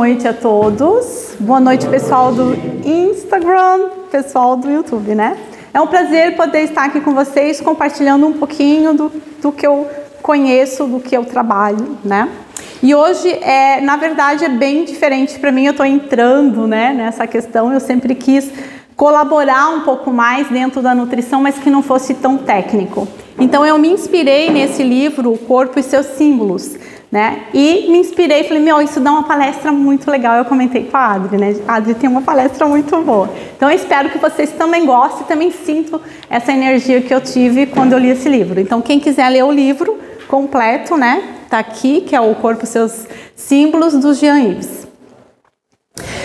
Boa noite a todos, boa noite pessoal do Instagram, pessoal do YouTube, né? É um prazer poder estar aqui com vocês, compartilhando um pouquinho do que eu conheço, do que eu trabalho, né? E hoje, na verdade, é bem diferente para mim, eu estou entrando, né, nessa questão, eu sempre quis colaborar um pouco mais dentro da nutrição, mas que não fosse tão técnico. Então eu me inspirei nesse livro, O Corpo e Seus Símbolos, né? E me inspirei, falei, isso dá uma palestra muito legal. Eu comentei com a Adri, né? A Adri tem uma palestra muito boa. Então eu espero que vocês também gostem, também sintam essa energia que eu tive quando eu li esse livro. Então quem quiser ler o livro completo, né? Tá aqui, que é O Corpo e Seus Símbolos, do Jean Yves.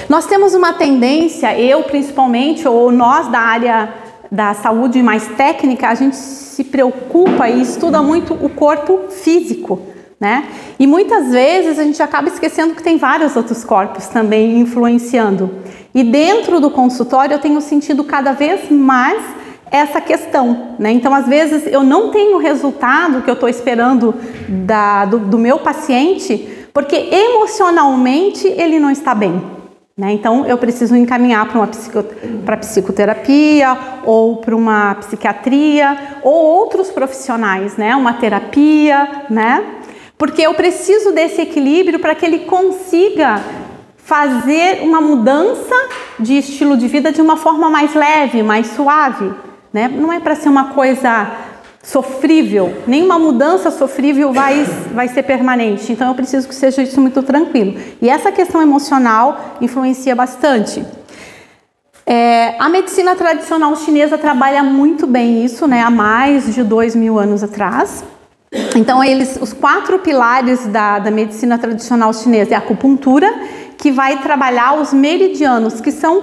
Nós temos uma tendência, eu principalmente, ou nós da área da saúde mais técnica, a gente se preocupa e estuda muito o corpo físico, né? E muitas vezes a gente acaba esquecendo que tem vários outros corpos também influenciando. E dentro do consultório eu tenho sentido cada vez mais essa questão, né? Então às vezes eu não tenho o resultado que eu estou esperando do meu paciente, porque emocionalmente ele não está bem, né? Então eu preciso encaminhar para psicoterapia ou para uma psiquiatria ou outros profissionais, né? Uma terapia, né? Porque eu preciso desse equilíbrio para que ele consiga fazer uma mudança de estilo de vida de uma forma mais leve, mais suave, né? Não é para ser uma coisa sofrível, nenhuma mudança sofrível vai ser permanente. Então eu preciso que seja isso muito tranquilo. E essa questão emocional influencia bastante. A medicina tradicional chinesa trabalha muito bem isso, né? Há mais de 2000 anos atrás. Então os 4 pilares da medicina tradicional chinesa é a acupuntura, que vai trabalhar os meridianos, que são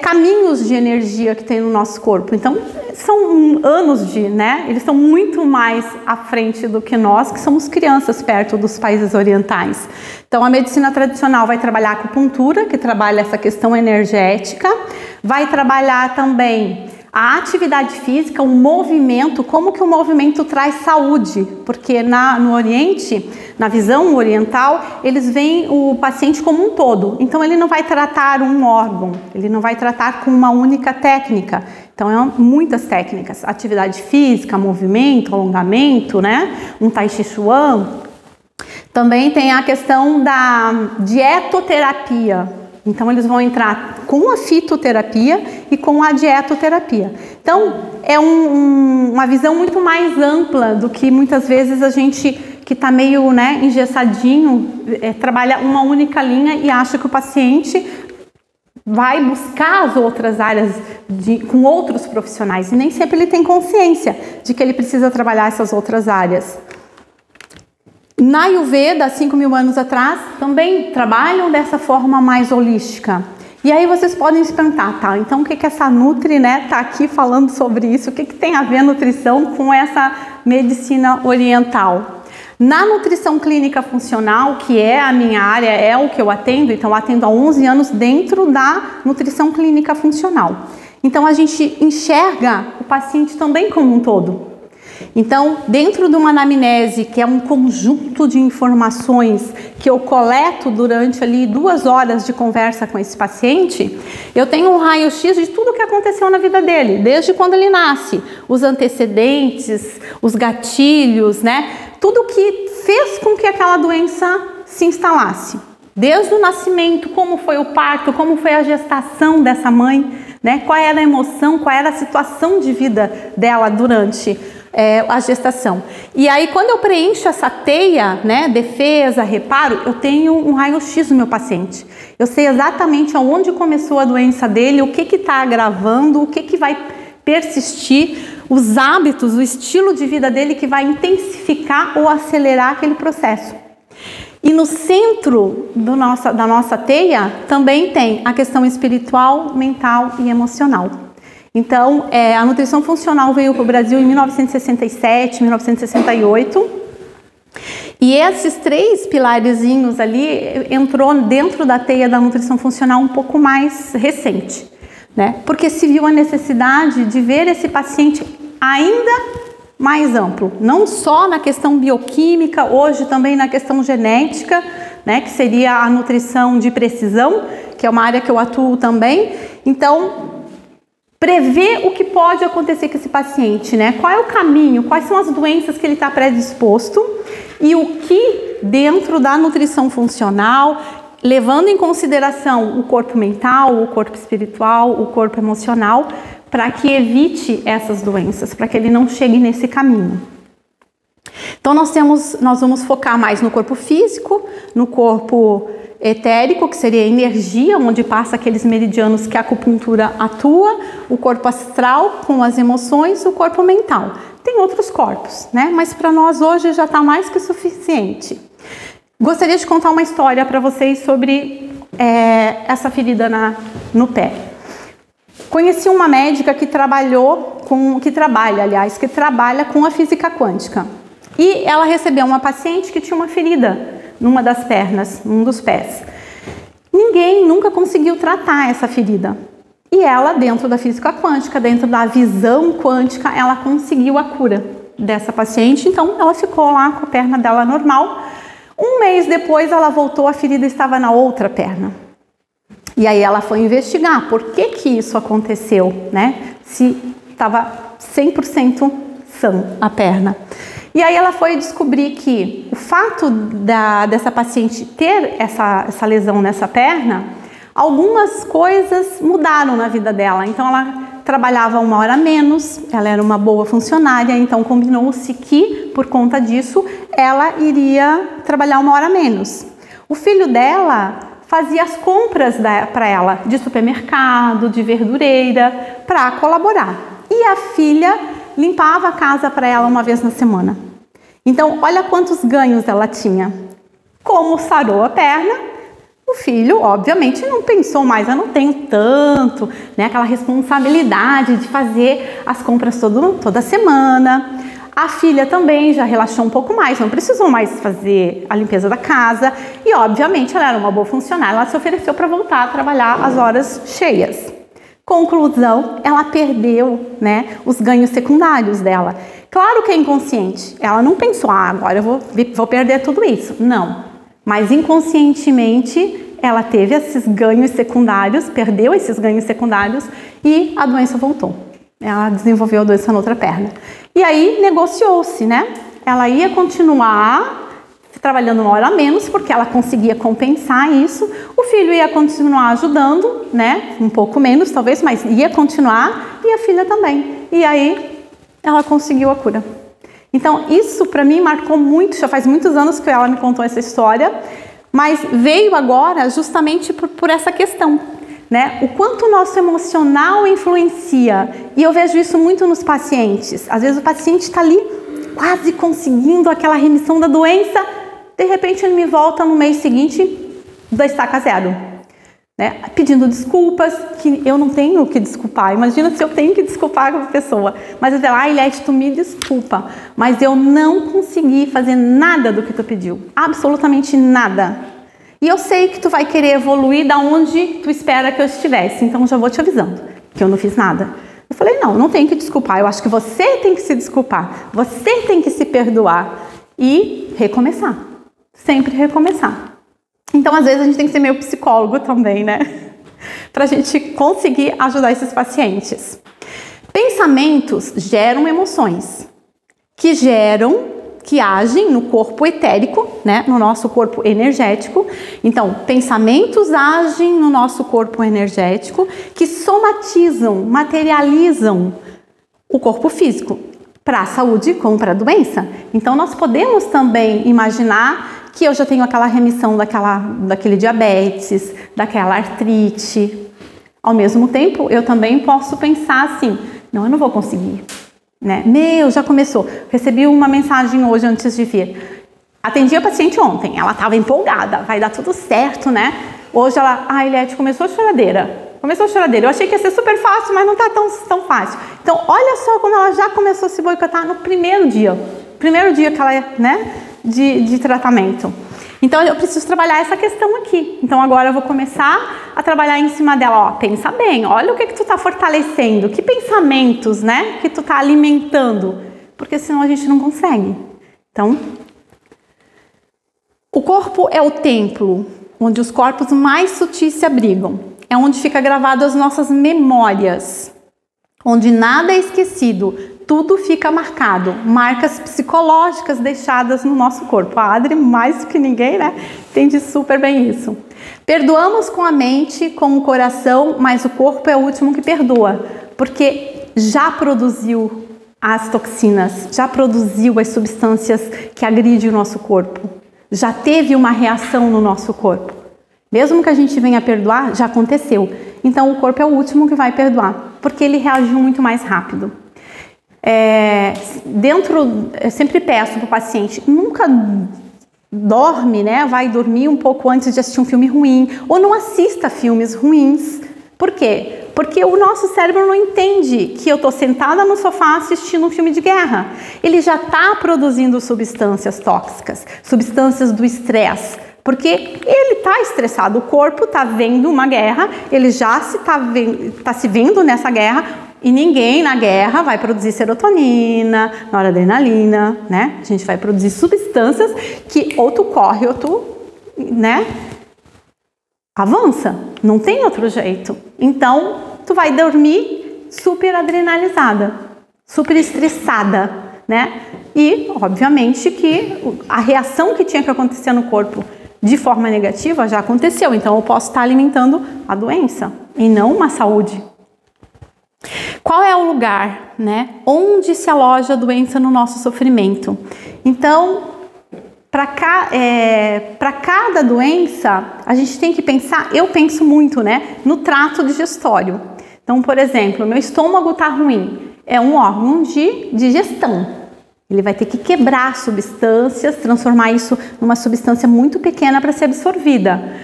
caminhos de energia que tem no nosso corpo. Então são anos né? Eles estão muito mais à frente do que nós, que somos crianças perto dos países orientais. Então a medicina tradicional vai trabalhar a acupuntura, que trabalha essa questão energética, vai trabalhar também a atividade física, o movimento, como que o movimento traz saúde, porque no Oriente, na visão oriental, eles veem o paciente como um todo, então ele não vai tratar um órgão, ele não vai tratar com uma única técnica, então muitas técnicas, atividade física, movimento, alongamento, né? Um Tai Chi Chuan. Também tem a questão da dietoterapia. Então eles vão entrar com a fitoterapia e com a dietoterapia. Então é uma visão muito mais ampla do que muitas vezes a gente que está meio, né, engessadinho, trabalha uma única linha e acha que o paciente vai buscar as outras áreas com outros profissionais. E nem sempre ele tem consciência de que ele precisa trabalhar essas outras áreas. Na Ayurveda, 5.000 anos atrás, também trabalham dessa forma mais holística. E aí vocês podem se perguntar, tá, então o que essa Nutri, né, tá aqui falando sobre isso? O que tem a ver a nutrição com essa medicina oriental? Na nutrição clínica funcional, que é a minha área, é o que eu atendo, então eu atendo há 11 anos dentro da nutrição clínica funcional. Então a gente enxerga o paciente também como um todo. Então, dentro de uma anamnese, que é um conjunto de informações que eu coleto durante ali 2 horas de conversa com esse paciente, eu tenho um raio-x de tudo que aconteceu na vida dele, desde quando ele nasce, os antecedentes, os gatilhos, né? Tudo que fez com que aquela doença se instalasse. Desde o nascimento, como foi o parto, como foi a gestação dessa mãe, né? Qual era a emoção, qual era a situação de vida dela durante a gestação. E aí quando eu preencho essa teia, né, defesa, reparo, eu tenho um raio-x do meu paciente. Eu sei exatamente aonde começou a doença dele, o que está agravando, o que vai persistir, os hábitos, o estilo de vida dele que vai intensificar ou acelerar aquele processo. E no centro da nossa teia também tem a questão espiritual, mental e emocional. Então, a nutrição funcional veio para o Brasil em 1967, 1968. E esses 3 pilarezinhos ali entrou dentro da teia da nutrição funcional um pouco mais recente, né? Porque se viu a necessidade de ver esse paciente ainda mais amplo, não só na questão bioquímica, hoje também na questão genética, né, que seria a nutrição de precisão, que é uma área que eu atuo também. Então, prever o que pode acontecer com esse paciente, né? Qual é o caminho, quais são as doenças que ele está predisposto e o que dentro da nutrição funcional, levando em consideração o corpo mental, o corpo espiritual, o corpo emocional, para que evite essas doenças, para que ele não chegue nesse caminho. Então nós vamos focar mais no corpo físico, no corpo etérico, que seria a energia, onde passa aqueles meridianos que a acupuntura atua, o corpo astral com as emoções, o corpo mental. Tem outros corpos, né? Mas para nós hoje já está mais que suficiente. Gostaria de contar uma história para vocês sobre essa ferida no pé. Conheci uma médica que trabalha com a física quântica. E ela recebeu uma paciente que tinha uma ferida numa das pernas, num dos pés. Ninguém nunca conseguiu tratar essa ferida. E ela, dentro da física quântica, dentro da visão quântica, ela conseguiu a cura dessa paciente. Então, ela ficou lá com a perna dela normal. Um mês depois, ela voltou, a ferida estava na outra perna. E aí ela foi investigar por que isso aconteceu, né? Se estava 100% sã a perna. E aí ela foi descobrir que o fato dessa paciente ter essa lesão nessa perna, algumas coisas mudaram na vida dela. Então ela trabalhava 1 hora menos, ela era uma boa funcionária, então combinou-se que, por conta disso, ela iria trabalhar 1 hora menos. O filho dela fazia as compras para ela, de supermercado, de verdureira, para colaborar. E a filha limpava a casa para ela 1 vez na semana. Então, olha quantos ganhos ela tinha. Como sarou a perna, o filho, obviamente, não pensou mais, eu não tenho tanto, né, aquela responsabilidade de fazer as compras toda semana. A filha também já relaxou um pouco mais, não precisou mais fazer a limpeza da casa. E, obviamente, ela era uma boa funcionária, ela se ofereceu para voltar a trabalhar as horas cheias. Conclusão, ela perdeu, né, os ganhos secundários dela. Claro que é inconsciente, ela não pensou, agora eu vou perder tudo isso. Não, mas inconscientemente ela teve esses ganhos secundários, perdeu esses ganhos secundários e a doença voltou. Ela desenvolveu a doença na outra perna. E aí negociou-se, né? Ela ia continuar trabalhando 1 hora a menos, porque ela conseguia compensar isso. O filho ia continuar ajudando, né? Um pouco menos, talvez, mas ia continuar. E a filha também. E aí, ela conseguiu a cura. Então, isso para mim marcou muito. Já faz muitos anos que ela me contou essa história. Mas veio agora justamente por essa questão, né? O quanto o nosso emocional influencia. E eu vejo isso muito nos pacientes. Às vezes o paciente está ali quase conseguindo aquela remissão da doença. De repente ele me volta no mês seguinte da estaca zero, né? Pedindo desculpas, que eu não tenho que desculpar. Imagina se eu tenho que desculpar a pessoa. Mas eu falo, Ilete, tu me desculpa, mas eu não consegui fazer nada do que tu pediu. Absolutamente nada. E eu sei que tu vai querer evoluir da onde tu espera que eu estivesse. Então já vou te avisando que eu não fiz nada. Eu falei, não tem que desculpar. Eu acho que você tem que se desculpar. Você tem que se perdoar e recomeçar. Sempre recomeçar. Então, às vezes, a gente tem que ser meio psicólogo também, né? Pra gente conseguir ajudar esses pacientes. Pensamentos geram emoções, que agem no corpo etérico, né? No nosso corpo energético. Então, pensamentos agem no nosso corpo energético, que somatizam, materializam o corpo físico, para a saúde como para a doença. Então, nós podemos também imaginar que eu já tenho aquela remissão daquele diabetes, daquela artrite. Ao mesmo tempo, eu também posso pensar assim, não, eu não vou conseguir, né? Já começou. Recebi uma mensagem hoje antes de vir. Atendi a paciente ontem, ela estava empolgada, vai dar tudo certo, né? Hoje ela, Ilete, começou a choradeira. Eu achei que ia ser super fácil, mas não está tão fácil. Então, olha só como ela já começou a se boicotar no primeiro dia. Primeiro dia que ela, né, de tratamento. Então, eu preciso trabalhar essa questão aqui. Então, agora eu vou começar a trabalhar em cima dela. Ó, pensa bem, olha o que tu está fortalecendo, que pensamentos, né, que tu está alimentando. Porque senão a gente não consegue. Então, O corpo é o templo onde os corpos mais sutis se abrigam. É onde fica gravado as nossas memórias, onde nada é esquecido, tudo fica marcado, marcas psicológicas deixadas no nosso corpo. A Adri, mais do que ninguém, né, entende super bem isso. Perdoamos com a mente, com o coração, mas o corpo é o último que perdoa, porque já produziu as toxinas, já produziu as substâncias que agridem o nosso corpo, já teve uma reação no nosso corpo. Mesmo que a gente venha perdoar, já aconteceu. Então o corpo é o último que vai perdoar, porque ele reagiu muito mais rápido. Eu sempre peço para o paciente, nunca dorme, né? Vai dormir um pouco antes de assistir um filme ruim, ou não assista filmes ruins. Por quê? Porque o nosso cérebro não entende que eu estou sentada no sofá assistindo um filme de guerra. Ele já está produzindo substâncias tóxicas, substâncias do estresse, porque ele está estressado, o corpo está vendo uma guerra, ele já está se vendo nessa guerra. E ninguém na guerra vai produzir serotonina, noradrenalina, né? A gente vai produzir substâncias que ou tu corre ou tu, né, avança. Não tem outro jeito. Então, tu vai dormir super adrenalizada, super estressada, né? E, obviamente, que a reação que tinha que acontecer no corpo de forma negativa já aconteceu. Então, eu posso estar alimentando a doença e não uma saúde. Qual é o lugar, né, onde se aloja a doença no nosso sofrimento? Então, para cada doença, a gente tem que pensar, eu penso muito, né, no trato digestório. Então, por exemplo, meu estômago está ruim, é um órgão de digestão. Ele vai ter que quebrar substâncias, transformar isso numa substância muito pequena para ser absorvida.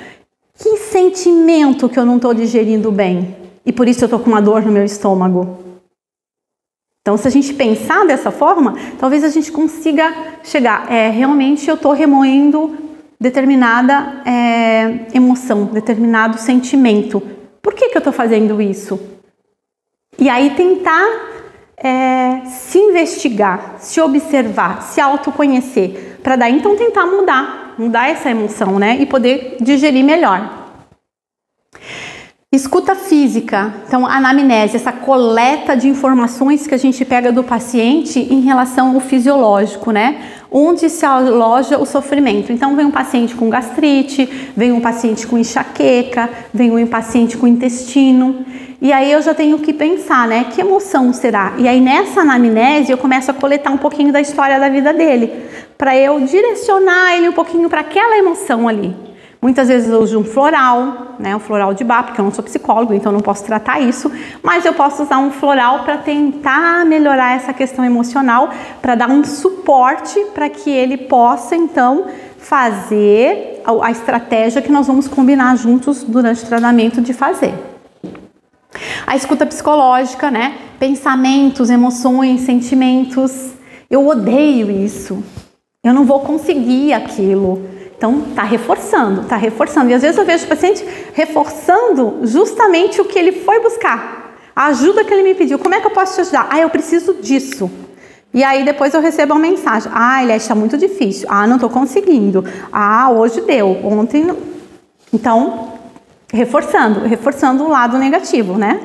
Que sentimento que eu não estou digerindo bem? E por isso eu estou com uma dor no meu estômago. Então, se a gente pensar dessa forma, talvez a gente consiga chegar. Realmente eu estou remoendo determinada emoção, determinado sentimento. Por que eu estou fazendo isso? E aí tentar se investigar, se observar, se autoconhecer, para daí então tentar mudar essa emoção, né? E poder digerir melhor. Escuta física, então a anamnese, essa coleta de informações que a gente pega do paciente em relação ao fisiológico, né? Onde se aloja o sofrimento. Então vem um paciente com gastrite, vem um paciente com enxaqueca, vem um paciente com intestino. E aí eu já tenho que pensar, né? Que emoção será? E aí nessa anamnese eu começo a coletar um pouquinho da história da vida dele, para eu direcionar ele um pouquinho para aquela emoção ali. Muitas vezes eu uso um floral, né, um floral de Bach, porque eu não sou psicólogo, então não posso tratar isso, mas eu posso usar um floral para tentar melhorar essa questão emocional, para dar um suporte para que ele possa, então, fazer a estratégia que nós vamos combinar juntos durante o tratamento de fazer. A escuta psicológica, né, pensamentos, emoções, sentimentos. Eu odeio isso, eu não vou conseguir aquilo. Então, tá reforçando. E às vezes eu vejo o paciente reforçando justamente o que ele foi buscar. A ajuda que ele me pediu. Como é que eu posso te ajudar? Eu preciso disso. E aí depois eu recebo uma mensagem. Ele está muito difícil. Não estou conseguindo. Hoje deu. Ontem não. Então, reforçando o lado negativo, né?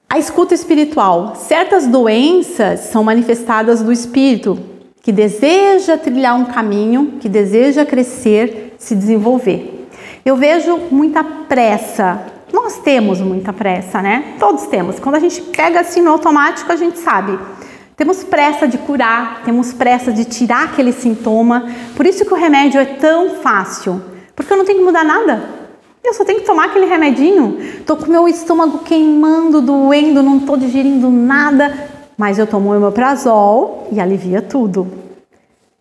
A escuta espiritual. Certas doenças são manifestadas do espírito, que deseja trilhar um caminho, que deseja crescer, se desenvolver. Eu vejo muita pressa. Nós temos muita pressa, né? Todos temos. Quando a gente pega assim no automático, a gente sabe. Temos pressa de curar, temos pressa de tirar aquele sintoma. Por isso que o remédio é tão fácil. Porque eu não tenho que mudar nada. Eu só tenho que tomar aquele remedinho. Tô com o meu estômago queimando, doendo, não tô digerindo nada. Mas eu tomo o omeprazol e alivia tudo.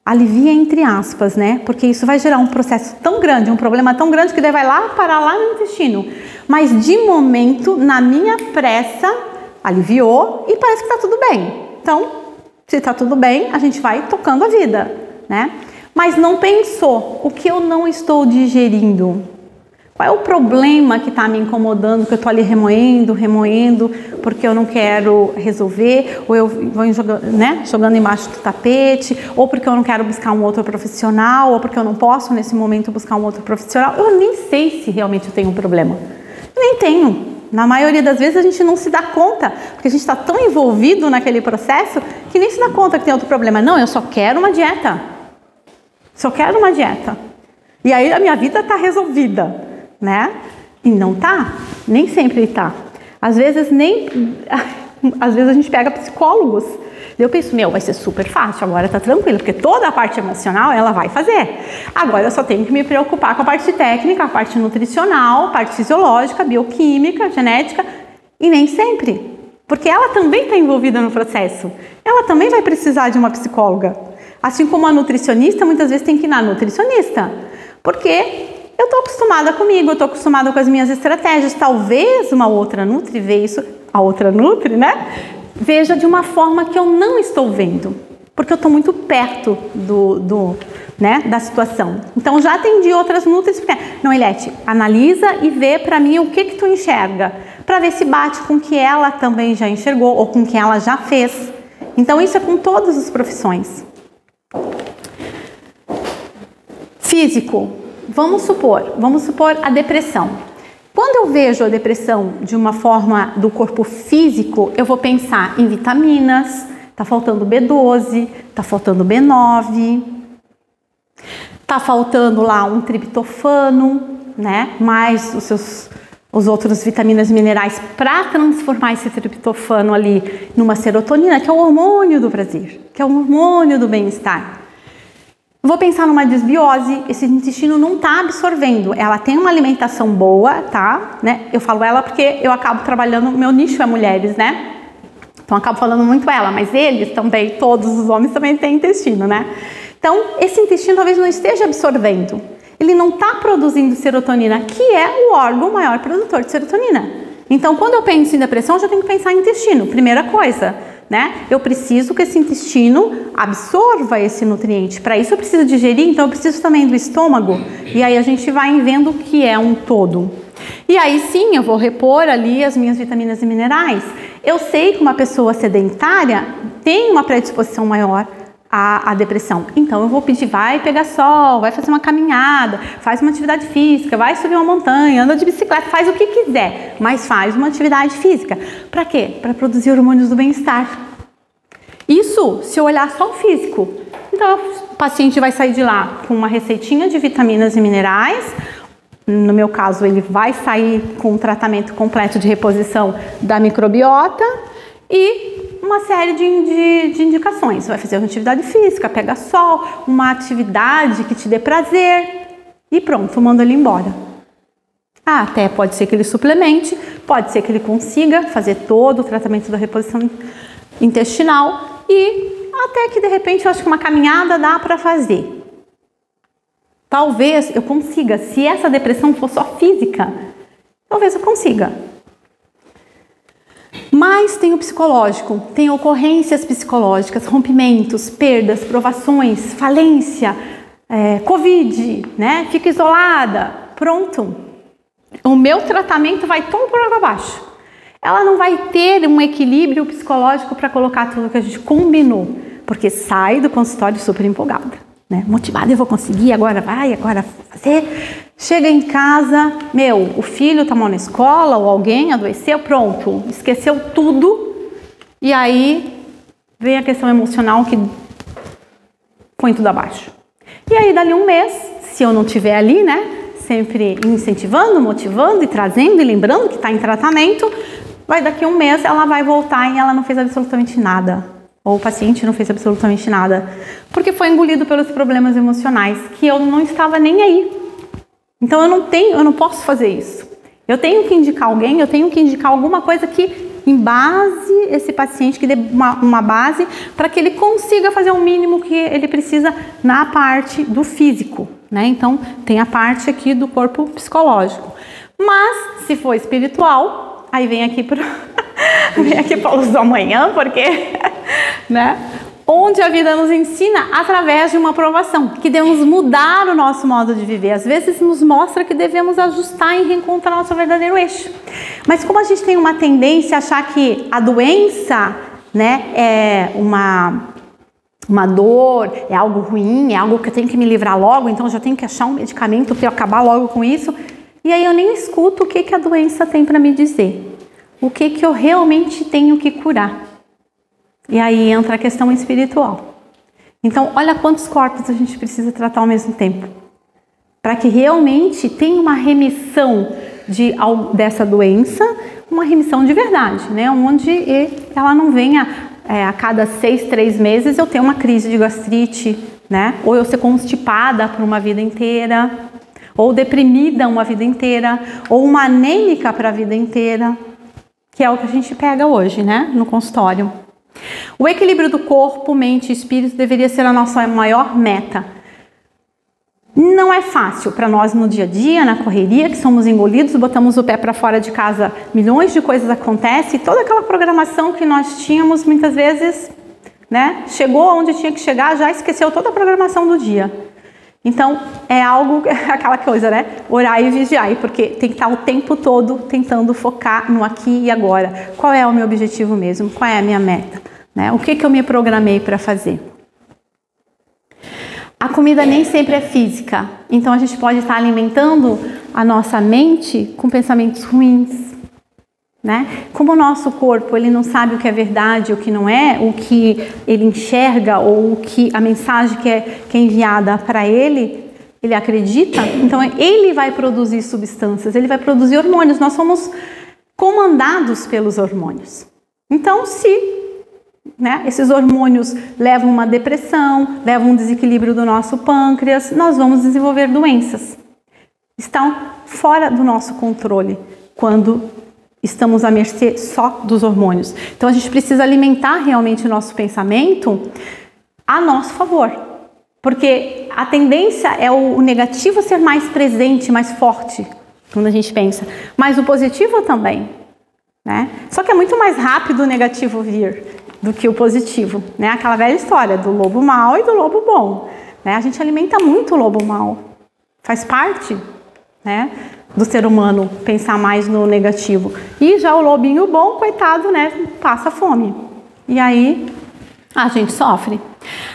Alivia entre aspas, né? Porque isso vai gerar um processo tão grande, um problema tão grande que daí vai lá parar lá no intestino. Mas de momento, na minha pressa, aliviou e parece que tá tudo bem. Então, se tá tudo bem, a gente vai tocando a vida, né? Mas não pensou o que eu não estou digerindo. Qual é o problema que está me incomodando, que eu estou ali remoendo, porque eu não quero resolver, ou eu vou jogando embaixo do tapete, ou porque eu não quero buscar um outro profissional, ou porque eu não posso nesse momento buscar um outro profissional. Eu nem sei se realmente eu tenho um problema. Eu nem tenho. Na maioria das vezes a gente não se dá conta, porque a gente está tão envolvido naquele processo que nem se dá conta que tem outro problema. Não, eu só quero uma dieta. Só quero uma dieta. E aí a minha vida está resolvida. Né? E não tá, nem sempre tá. Às vezes a gente pega psicólogos. Eu penso, vai ser super fácil, agora tá tranquilo, porque toda a parte emocional ela vai fazer. Agora eu só tenho que me preocupar com a parte técnica, a parte nutricional, a parte fisiológica, bioquímica, genética, e nem sempre. Porque ela também está envolvida no processo. Ela também vai precisar de uma psicóloga. Assim como a nutricionista, muitas vezes tem que ir na nutricionista. Porque eu estou acostumada comigo, eu estou acostumada com as minhas estratégias. Talvez uma outra nutri veja de uma forma que eu não estou vendo, porque eu estou muito perto da situação. Então já atendi outras nutris, não, Eliette, analisa e vê para mim o que tu enxerga, para ver se bate com o que ela também já enxergou ou com o que ela já fez. Então isso é com todas as profissões. Físico. Vamos supor a depressão. Quando eu vejo a depressão de uma forma do corpo físico, eu vou pensar em vitaminas, tá faltando B12, tá faltando B9, tá faltando lá um triptofano, né? Mais os outros vitaminas e minerais para transformar esse triptofano ali numa serotonina, que é o hormônio do prazer, que é o hormônio do bem-estar. Vou pensar numa desbiose, esse intestino não está absorvendo, ela tem uma alimentação boa, tá? Né? Eu falo ela porque eu acabo trabalhando, meu nicho é mulheres, né? Então eu acabo falando muito ela, mas eles também, todos os homens também têm intestino, né? Então esse intestino talvez não esteja absorvendo, ele não está produzindo serotonina, que é o órgão maior produtor de serotonina. Então quando eu penso em depressão, eu já tenho que pensar em intestino, primeira coisa. Né? Eu preciso que esse intestino absorva esse nutriente. Para isso eu preciso digerir, então eu preciso também do estômago. E aí a gente vai vendo que é um todo. E aí sim, eu vou repor ali as minhas vitaminas e minerais. Eu sei que uma pessoa sedentária tem uma predisposição maior à depressão. Então eu vou pedir, vai pegar sol, vai fazer uma caminhada, faz uma atividade física, vai subir uma montanha, anda de bicicleta, faz o que quiser, mas faz uma atividade física. Para quê? Para produzir hormônios do bem-estar. Isso se eu olhar só o físico. Então o paciente vai sair de lá com uma receitinha de vitaminas e minerais. No meu caso, ele vai sair com um tratamento completo de reposição da microbiota e uma série de indicações. Vai fazer uma atividade física, pega sol, uma atividade que te dê prazer e pronto, manda ele embora. Até pode ser que ele suplemente, pode ser que ele consiga fazer todo o tratamento da reposição intestinal e até que de repente eu acho que uma caminhada dá para fazer. Talvez eu consiga, se essa depressão for só física, talvez eu consiga. Mas tem o psicológico, tem ocorrências psicológicas, rompimentos, perdas, provações, falência, Covid, né? Fica isolada, pronto. O meu tratamento vai todo por água abaixo. Ela não vai ter um equilíbrio psicológico para colocar tudo que a gente combinou, porque sai do consultório super empolgada, né? Motivada, eu vou conseguir, agora fazer. Chega em casa, o filho tá mal na escola ou alguém adoeceu, pronto, esqueceu tudo. E aí vem a questão emocional que põe tudo abaixo. E aí dali um mês, se eu não estiver ali, né, sempre incentivando, motivando e trazendo e lembrando que está em tratamento, daqui um mês ela vai voltar e ela não fez absolutamente nada. Ou o paciente não fez absolutamente nada. Porque foi engolido pelos problemas emocionais que eu não estava nem aí. Então eu não posso fazer isso. Eu tenho que indicar alguém, eu tenho que indicar alguma coisa que embase esse paciente, que dê uma base para que ele consiga fazer o mínimo que ele precisa na parte do físico, né? Então tem a parte aqui do corpo psicológico. Mas se for espiritual, aí vem aqui para vem aqui para os do amanhã, porque, né? onde a vida nos ensina através de uma provação, que devemos mudar o nosso modo de viver. Às vezes nos mostra que devemos ajustar e reencontrar nosso verdadeiro eixo. Mas como a gente tem uma tendência a achar que a doença, né, é uma dor, é algo ruim, é algo que eu tenho que me livrar logo, então eu já tenho que achar um medicamento para eu acabar logo com isso. E aí eu nem escuto o que a doença tem para me dizer. O que eu realmente tenho que curar. E aí entra a questão espiritual. Então, olha quantos corpos a gente precisa tratar ao mesmo tempo. Para que realmente tenha uma remissão dessa doença, uma remissão de verdade, né? Onde ela não venha a cada 3 meses eu ter uma crise de gastrite, né? Ou eu ser constipada por uma vida inteira, ou deprimida uma vida inteira, ou uma anêmica para a vida inteira, que é o que a gente pega hoje, né? No consultório. O equilíbrio do corpo, mente e espírito deveria ser a nossa maior meta. Não é fácil para nós no dia a dia, na correria, que somos engolidos, botamos o pé para fora de casa, milhões de coisas acontecem, e toda aquela programação que nós tínhamos muitas vezes, né, chegou onde tinha que chegar, já esqueceu toda a programação do dia. Então, é algo, aquela coisa, né, orai e vigiai, porque tem que estar o tempo todo tentando focar no aqui e agora. Qual é o meu objetivo mesmo? Qual é a minha meta? Né? O que eu me programei para fazer? A comida nem sempre é física, então a gente pode estar alimentando a nossa mente com pensamentos ruins, né? Como o nosso corpo ele não sabe o que é verdade, o que não é, o que ele enxerga ou o que a mensagem que é enviada para ele acredita, então ele vai produzir substâncias, ele vai produzir hormônios, nós somos comandados pelos hormônios. Então, né, esses hormônios levam uma depressão, levam um desequilíbrio do nosso pâncreas, nós vamos desenvolver doenças. Estão fora do nosso controle quando estamos à mercê só dos hormônios. Então a gente precisa alimentar realmente o nosso pensamento a nosso favor. Porque a tendência é o negativo ser mais presente, mais forte, quando a gente pensa. Mas o positivo também, né? Só que é muito mais rápido o negativo vir do que o positivo, né? Aquela velha história do lobo mau e do lobo bom, né? A gente alimenta muito o lobo mau. Faz parte, né, do ser humano pensar mais no negativo. E já o lobinho bom, coitado, né, passa fome. E aí a gente sofre.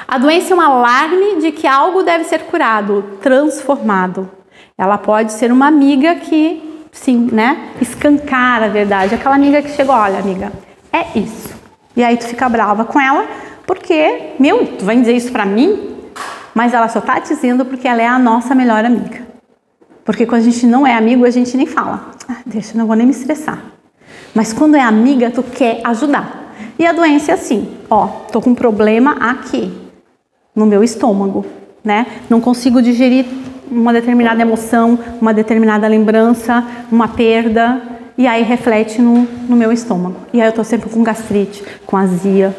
A doença é um alarme de que algo deve ser curado, transformado. Ela pode ser uma amiga que, sim, né, escancara a verdade. Aquela amiga que chegou, olha, amiga, é isso. E aí tu fica brava com ela, porque, tu vai dizer isso pra mim? Mas ela só tá dizendo porque ela é a nossa melhor amiga. Porque quando a gente não é amigo, a gente nem fala. Deixa, não vou nem me estressar. Mas quando é amiga, tu quer ajudar. E a doença é assim, tô com um problema aqui, no meu estômago, né? Não consigo digerir uma determinada emoção, uma determinada lembrança, uma perda, e aí reflete no meu estômago. E aí eu tô sempre com gastrite, com azia,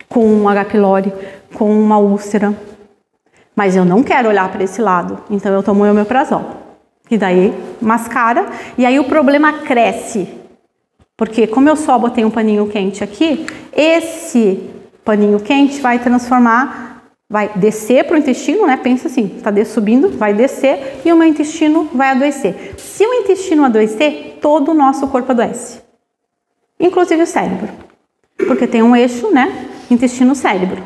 com um H. pylori, com uma úlcera. Mas eu não quero olhar para esse lado, então eu tomo o omeprazol. E daí mascara, e aí o problema cresce. Porque como eu só botei um paninho quente aqui, esse paninho quente vai vai descer para o intestino, né? Pensa assim, está subindo, vai descer e o meu intestino vai adoecer. Se o intestino adoecer, todo o nosso corpo adoece. Inclusive o cérebro. Porque tem um eixo, né? Intestino-cérebro.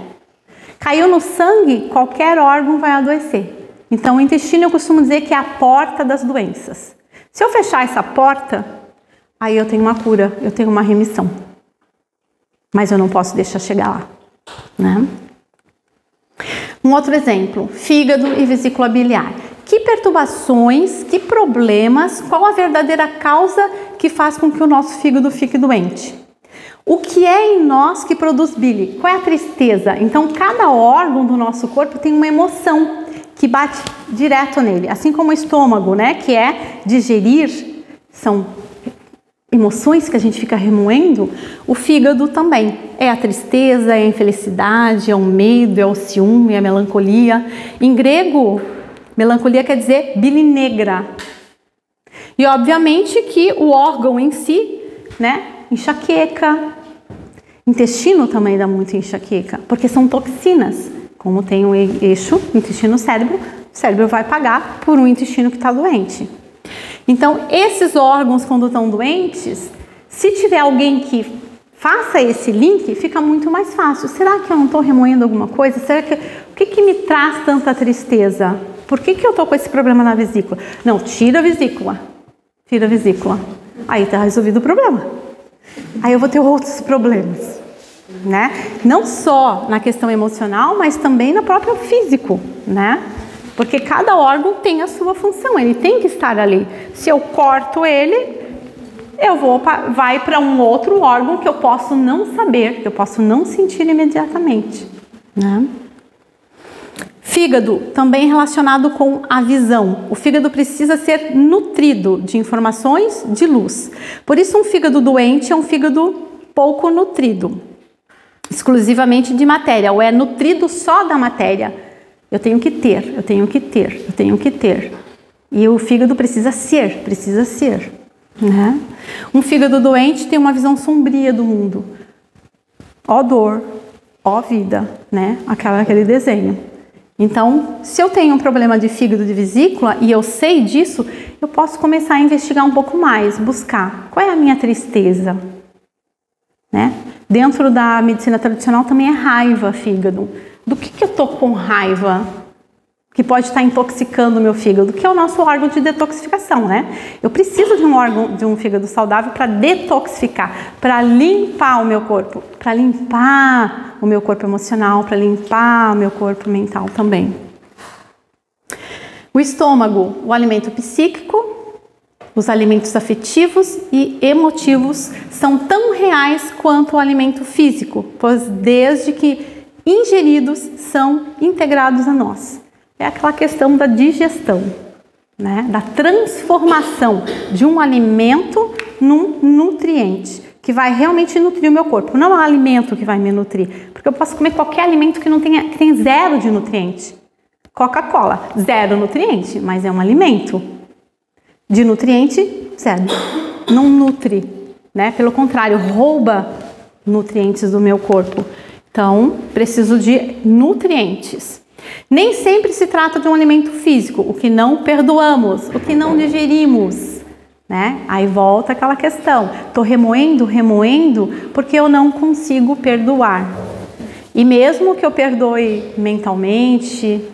Caiu no sangue, qualquer órgão vai adoecer. Então o intestino eu costumo dizer que é a porta das doenças. Se eu fechar essa porta, aí eu tenho uma cura, eu tenho uma remissão. Mas eu não posso deixar chegar lá, né? Um outro exemplo, fígado e vesícula biliar. Que perturbações, que problemas, qual a verdadeira causa que faz com que o nosso fígado fique doente? O que é em nós que produz bile? Qual é a tristeza? Então, cada órgão do nosso corpo tem uma emoção que bate direto nele. Assim como o estômago, né, que é digerir, são emoções que a gente fica remoendo, o fígado também. É a tristeza, é a infelicidade, é o medo, é o ciúme, é a melancolia. Em grego, melancolia quer dizer bile negra. E obviamente que o órgão em si, né, enxaqueca, Intestino também dá muita enxaqueca, porque são toxinas. Como tem um eixo intestino-cérebro, o cérebro vai pagar por um intestino que está doente. Então, esses órgãos, quando estão doentes, se tiver alguém que faça esse link, fica muito mais fácil. Será que eu não estou remoendo alguma coisa? Será que, o que me traz tanta tristeza? Por que eu estou com esse problema na vesícula? Não, tira a vesícula. Tira a vesícula. Aí está resolvido o problema. Aí eu vou ter outros problemas, né? Não só na questão emocional, mas também no próprio físico, né? Porque cada órgão tem a sua função, ele tem que estar ali. Se eu corto ele, vai para um outro órgão que eu posso não saber, que eu posso não sentir imediatamente, né? Fígado, também relacionado com a visão. O fígado precisa ser nutrido de informações, de luz. Por isso, um fígado doente é um fígado pouco nutrido, exclusivamente de matéria, ou é nutrido só da matéria. Eu tenho que ter, eu tenho que ter, eu tenho que ter. E o fígado precisa ser, né? Um fígado doente tem uma visão sombria do mundo. Ó dor, ó vida, né? Aquele desenho. Então, se eu tenho um problema de fígado, de vesícula, e eu sei disso, eu posso começar a investigar um pouco mais, buscar qual é a minha tristeza, né? Dentro da medicina tradicional também é raiva, fígado. Do que eu tô com raiva? Que pode estar intoxicando o meu fígado, que é o nosso órgão de detoxificação, né? Eu preciso de um órgão, de um fígado saudável para detoxificar, para limpar o meu corpo, para limpar o meu corpo emocional, para limpar o meu corpo mental também. O estômago, o alimento psíquico, os alimentos afetivos e emotivos são tão reais quanto o alimento físico, pois desde que ingeridos são integrados a nós. É aquela questão da digestão, né? Da transformação de um alimento num nutriente, que vai realmente nutrir o meu corpo. Não é um alimento que vai me nutrir, porque eu posso comer qualquer alimento que tem zero de nutriente. Coca-Cola, zero nutriente, mas é um alimento. De nutriente, zero. Não nutre, né? Pelo contrário, rouba nutrientes do meu corpo. Então, preciso de nutrientes. Nem sempre se trata de um alimento físico, o que não perdoamos, o que não digerimos, né? Aí volta aquela questão, tô remoendo, porque eu não consigo perdoar. E mesmo que eu perdoe mentalmente,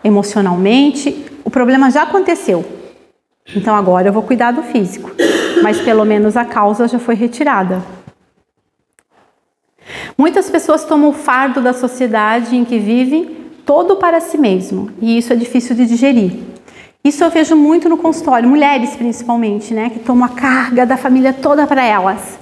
emocionalmente, o problema já aconteceu. Então agora eu vou cuidar do físico, mas pelo menos a causa já foi retirada. Muitas pessoas tomam o fardo da sociedade em que vivem todo para si mesmo, e isso é difícil de digerir. Isso eu vejo muito no consultório, mulheres principalmente, né, que tomam a carga da família toda para elas.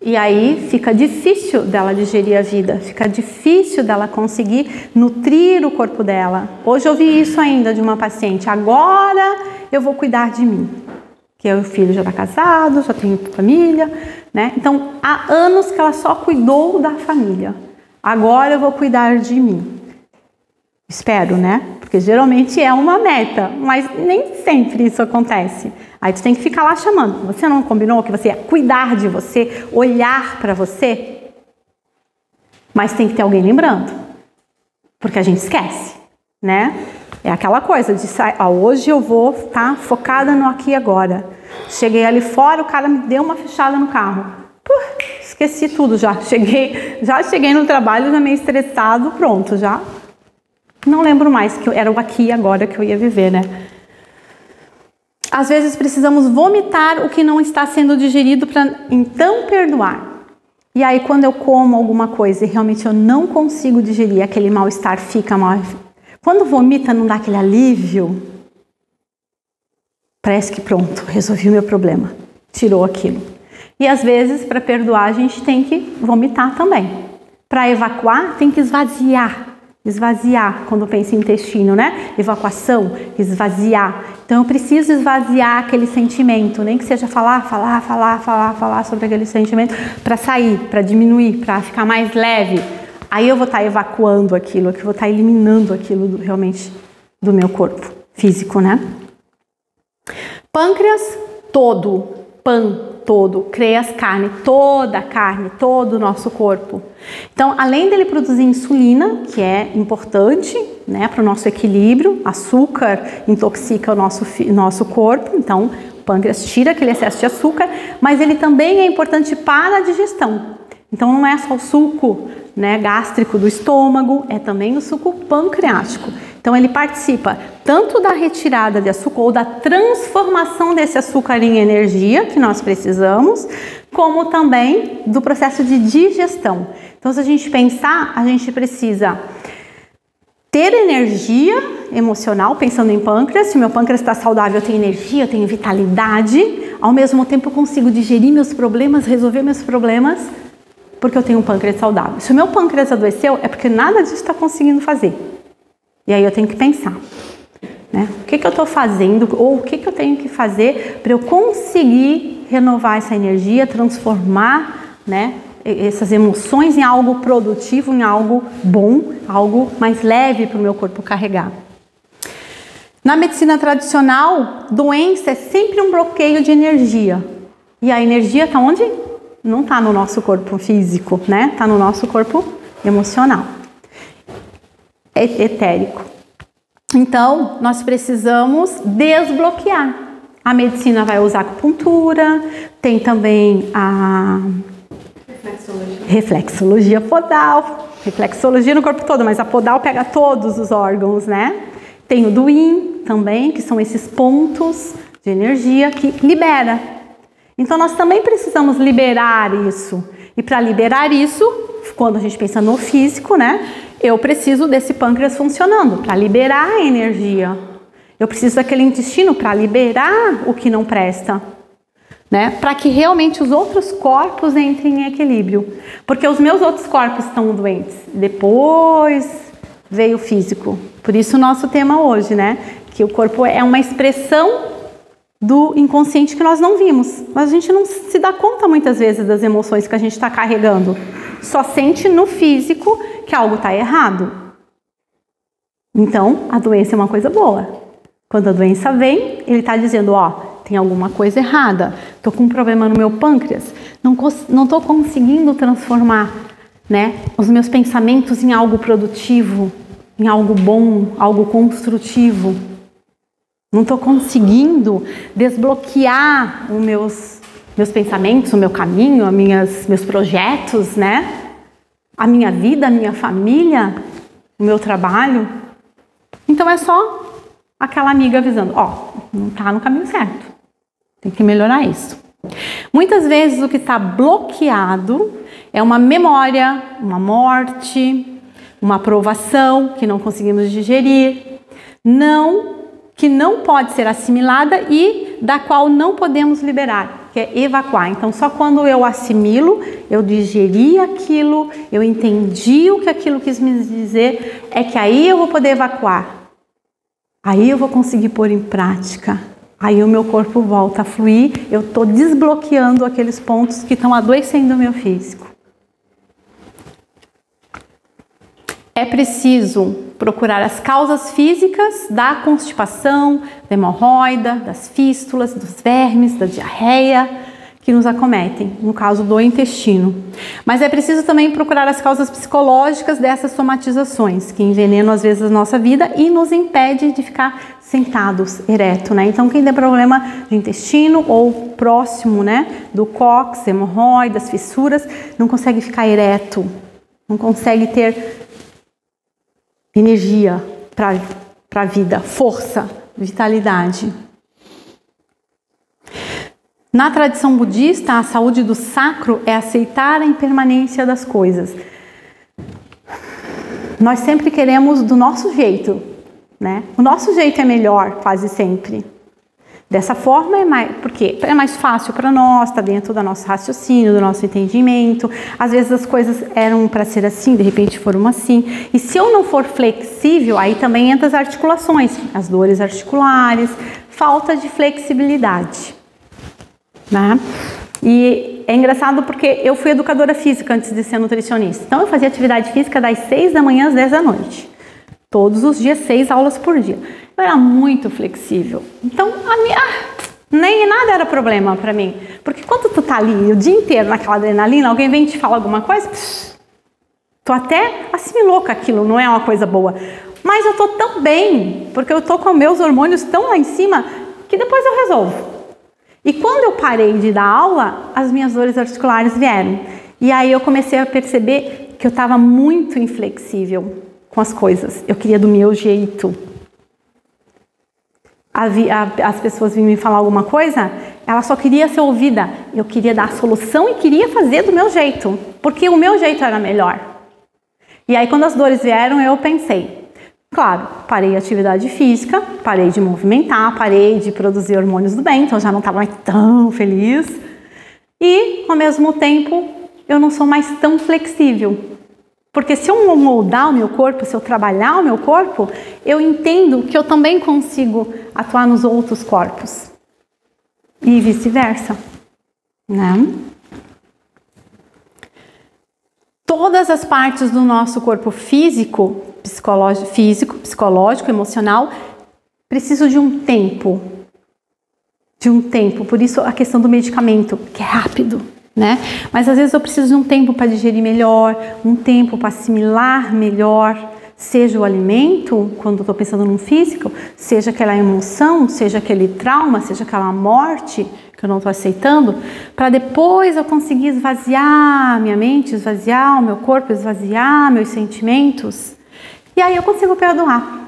E aí fica difícil dela digerir a vida, fica difícil dela conseguir nutrir o corpo dela. Hoje eu ouvi isso ainda de uma paciente, agora eu vou cuidar de mim. Que o filho já está casado, já tem família, né? Então há anos que ela só cuidou da família. Agora eu vou cuidar de mim. Espero, né? Porque geralmente é uma meta, mas nem sempre isso acontece. Aí tu tem que ficar lá chamando. Você não combinou que você ia cuidar de você, olhar para você? Mas tem que ter alguém lembrando. Porque a gente esquece, né? É aquela coisa de hoje eu vou estar focada no aqui e agora. Cheguei ali fora, o cara me deu uma fechada no carro. Esqueci tudo já. Cheguei no trabalho, já meio estressado, pronto, já. Não lembro mais que era o aqui e agora que eu ia viver, né? Às vezes precisamos vomitar o que não está sendo digerido para então perdoar. E aí quando eu como alguma coisa e realmente eu não consigo digerir, aquele mal-estar fica mal. Quando vomita não dá aquele alívio. Parece que pronto, resolvi o meu problema. Tirou aquilo. E às vezes para perdoar a gente tem que vomitar também. Para evacuar tem que esvaziar. Esvaziar, quando pensa em intestino, né? Evacuação, esvaziar. Então eu preciso esvaziar aquele sentimento, nem que seja falar sobre aquele sentimento para sair, para diminuir, para ficar mais leve. Aí eu vou estar evacuando aquilo, eu vou estar eliminando aquilo realmente do meu corpo físico, né? Pâncreas todo, todo, cria as carnes, toda a carne, todo o nosso corpo. Então, além dele produzir insulina, que é importante, né, para o nosso equilíbrio, açúcar intoxica o nosso corpo, então o pâncreas tira aquele excesso de açúcar, mas ele também é importante para a digestão. Então não é só o suco, né, gástrico do estômago, é também o suco pancreático. Então ele participa tanto da retirada de açúcar ou da transformação desse açúcar em energia que nós precisamos, como também do processo de digestão. Então se a gente pensar, a gente precisa ter energia emocional, pensando em pâncreas. Se o meu pâncreas está saudável, eu tenho energia, eu tenho vitalidade. Ao mesmo tempo eu consigo digerir meus problemas, resolver meus problemas, porque eu tenho um pâncreas saudável. Se o meu pâncreas adoeceu, é porque nada disso está conseguindo fazer. E aí eu tenho que pensar, né? O que eu estou fazendo ou o que eu tenho que fazer para eu conseguir renovar essa energia, transformar, né, essas emoções em algo produtivo, em algo bom, algo mais leve para o meu corpo carregar. Na medicina tradicional, doença é sempre um bloqueio de energia. E a energia está onde? Não está no nosso corpo físico, né? Está no nosso corpo emocional, etérico. Então, nós precisamos desbloquear. A medicina vai usar acupuntura, tem também a reflexologia podal, reflexologia no corpo todo, mas a podal pega todos os órgãos, né? Tem o do yin também, que são esses pontos de energia que libera. Então nós também precisamos liberar isso. E para liberar isso, quando a gente pensa no físico, né? Eu preciso desse pâncreas funcionando para liberar a energia. Eu preciso daquele intestino para liberar o que não presta, né? Para que realmente os outros corpos entrem em equilíbrio. Porque os meus outros corpos estão doentes. Depois veio o físico. Por isso o nosso tema hoje, né? Que o corpo é uma expressão do inconsciente que nós não vimos. Mas a gente não se dá conta muitas vezes das emoções que a gente está carregando. Só sente no físico que algo está errado. Então, a doença é uma coisa boa. Quando a doença vem, ele está dizendo, ó, tem alguma coisa errada. Estou com um problema no meu pâncreas. Não estou conseguindo transformar, né, os meus pensamentos em algo produtivo, em algo bom, algo construtivo. Não estou conseguindo desbloquear os meus pensamentos, o meu caminho, meus projetos, né? A minha vida, a minha família, o meu trabalho. Então é só aquela amiga avisando, ó, não está no caminho certo. Tem que melhorar isso. Muitas vezes o que está bloqueado é uma memória, uma morte, uma provação que não conseguimos digerir, que não pode ser assimilada e da qual não podemos liberar, que é evacuar. Então, só quando eu assimilo, eu digeri aquilo, eu entendi o que aquilo quis me dizer, é que aí eu vou poder evacuar. Aí eu vou conseguir pôr em prática. Aí o meu corpo volta a fluir, eu estou desbloqueando aqueles pontos que estão adoecendo o meu físico. É preciso procurar as causas físicas da constipação, da hemorroida, das fístulas, dos vermes, da diarreia que nos acometem, no caso do intestino. Mas é preciso também procurar as causas psicológicas dessas somatizações, que envenenam às vezes a nossa vida e nos impede de ficar sentados, ereto, né? Então quem tem problema de intestino ou próximo, né, do cóccix, hemorroidas, fissuras, não consegue ficar ereto, não consegue ter energia para a vida, força, vitalidade. Na tradição budista, a saúde do sacro é aceitar a impermanência das coisas. Nós sempre queremos do nosso jeito, né? O nosso jeito é melhor, quase sempre. Dessa forma porque é mais fácil para nós, está dentro do nosso raciocínio, do nosso entendimento. Às vezes as coisas eram para ser assim, de repente foram assim. E se eu não for flexível, aí também entra as articulações, as dores articulares, falta de flexibilidade, né? E é engraçado porque eu fui educadora física antes de ser nutricionista. Então eu fazia atividade física das 6 da manhã às 10 da noite. Todos os dias, 6 aulas por dia. Eu era muito flexível. Então, nem nada era problema para mim. Porque quando tu tá ali o dia inteiro naquela adrenalina, alguém vem te falar alguma coisa, tu até assimilou que aquilo não é uma coisa boa. Mas eu tô tão bem, porque eu tô com meus hormônios tão lá em cima, que depois eu resolvo. E quando eu parei de dar aula, as minhas dores articulares vieram. E aí eu comecei a perceber que eu estava muito inflexível com as coisas. Eu queria do meu jeito. As pessoas vinham me falar alguma coisa, ela só queria ser ouvida. Eu queria dar a solução e queria fazer do meu jeito, porque o meu jeito era melhor. E aí quando as dores vieram, eu pensei, claro, parei a atividade física, parei de movimentar, parei de produzir hormônios do bem, então já não estava mais tão feliz. E, ao mesmo tempo, eu não sou mais tão flexível. Porque se eu moldar o meu corpo, se eu trabalhar o meu corpo, eu entendo que eu também consigo atuar nos outros corpos. E vice-versa, né? Todas as partes do nosso corpo físico, psicológico, emocional, precisam de um tempo. Por isso a questão do medicamento, que é rápido, né? Mas às vezes eu preciso de um tempo para digerir melhor, um tempo para assimilar melhor, seja o alimento, quando eu estou pensando no físico, seja aquela emoção, seja aquele trauma, seja aquela morte que eu não estou aceitando, para depois eu conseguir esvaziar minha mente, esvaziar o meu corpo, esvaziar meus sentimentos, e aí eu consigo perdoar.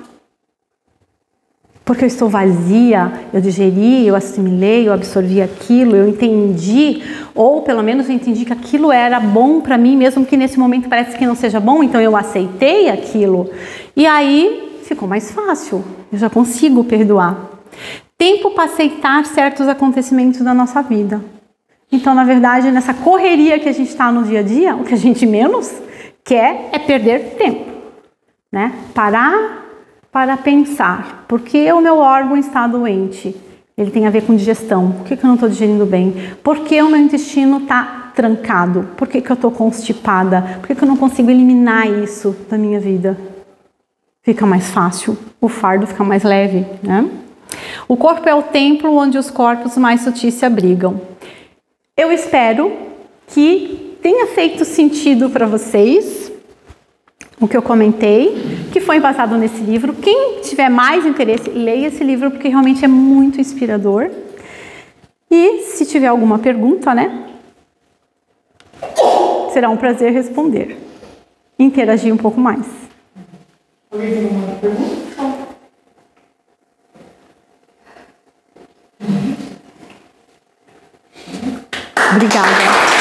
Porque eu estou vazia, eu digeri, eu assimilei, eu absorvi aquilo, eu entendi, ou pelo menos eu entendi que aquilo era bom para mim, mesmo que nesse momento parece que não seja bom, então eu aceitei aquilo. E aí ficou mais fácil, eu já consigo perdoar. Tempo para aceitar certos acontecimentos da nossa vida. Então, na verdade, nessa correria que a gente está no dia a dia, o que a gente menos quer é perder tempo, né? Parar para pensar, por que o meu órgão está doente? Ele tem a ver com digestão. Por que eu não estou digerindo bem? Por que o meu intestino está trancado? Por que eu estou constipada? Por que eu não consigo eliminar isso da minha vida? Fica mais fácil, o fardo fica mais leve, né? O corpo é o templo onde os corpos mais sutis se abrigam. Eu espero que tenha feito sentido para vocês o que eu comentei, que foi embasado nesse livro. Quem tiver mais interesse, leia esse livro, porque realmente é muito inspirador. E se tiver alguma pergunta, né? Será um prazer responder. Interagir um pouco mais. Alguém tem alguma pergunta? Obrigada.